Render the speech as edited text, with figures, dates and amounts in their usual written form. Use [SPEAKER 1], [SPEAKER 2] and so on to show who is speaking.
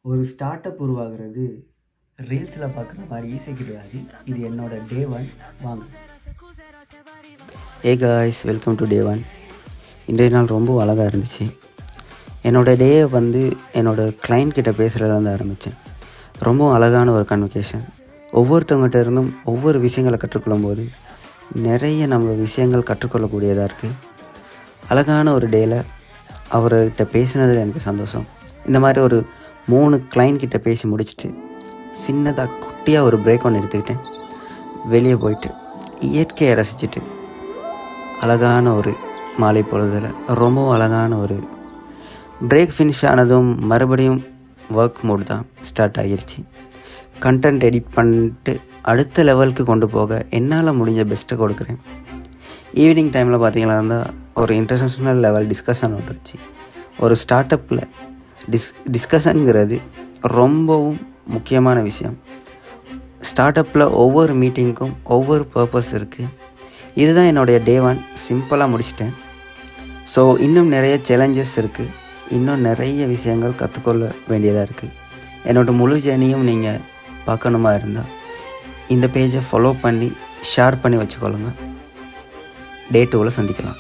[SPEAKER 1] ஒரு start up உருவாகிறது ரீல்ஸில் பார்க்குற மாதிரி ஈஸி கிடையாது. இது என்னோட டே 1. வாங்க.
[SPEAKER 2] ஏ காய்ஸ், வெல்கம் டு டே 1. இன்றைய நாள் ரொம்ப அழகாக இருந்துச்சு. என்னோடய டேயை என்னோடய கிளைண்ட் கிட்ட பேசுகிறதுலேருந்து ஆரம்பித்தேன். ரொம்ப அழகான ஒரு கன்வர்சேஷன். ஒவ்வொருத்தவங்ககிட்ட இருந்தும் ஒவ்வொரு விஷயங்களை கற்றுக்கொள்ளும் போது நிறைய நம்ம விஷயங்கள் கற்றுக்கொள்ளக்கூடியதாக இருக்குது. அழகான ஒரு டேயில் அவர்கிட்ட பேசினதில் எனக்கு சந்தோஷம். இந்த மாதிரி ஒரு 3 கிளைண்ட் கிட்ட பேசி முடிச்சுட்டு சின்னதாக குட்டியாக ஒரு பிரேக் ஒன்று எடுத்துக்கிட்டேன். வெளியே போயிட்டு இயற்கையை ரசிச்சுட்டு அழகான ஒரு மாலை பொழுதில் ரொம்பவும் அழகான ஒரு பிரேக் ஃபினிஷ் ஆனதும் மறுபடியும் ஒர்க் மோட் தான் ஸ்டார்ட் ஆகிருச்சு. கண்டென்ட் எடிட் பண்ணிட்டு அடுத்த லெவலுக்கு கொண்டு போக என்னால் முடிஞ்ச பெஸ்ட்டை கொடுக்குறேன். ஈவினிங் டைமில் பார்த்திங்கன்னா இருந்தால் ஒரு இன்டர்நேஷ்னல் லெவல் டிஸ்கஷன் வந்துருச்சு. ஒரு ஸ்டார்ட் அப்பில் டிஸ்கஷனுங்கிறது ரொம்பவும் முக்கியமான விஷயம். ஸ்டார்ட் அப்பில் ஒவ்வொரு மீட்டிங்க்கும் ஒவ்வொரு பர்பஸ் இருக்குது. இதுதான் என்னுடைய டே 1 சிம்பிளாக முடிச்சிட்டேன். ஸோ இன்னும் நிறைய சேலஞ்சஸ் இருக்குது. இன்னும் நிறைய விஷயங்கள் கற்றுக்கொள்ள வேண்டியதாக இருக்குது. என்னோடய முழு ஜேர்னியும் நீங்கள் பார்க்கணுமா இருந்தால் இந்த பேஜை ஃபாலோ பண்ணி ஷேர் பண்ணி வச்சுக்கொள்ளுங்கள். டே 2ல் சந்திக்கலாம்.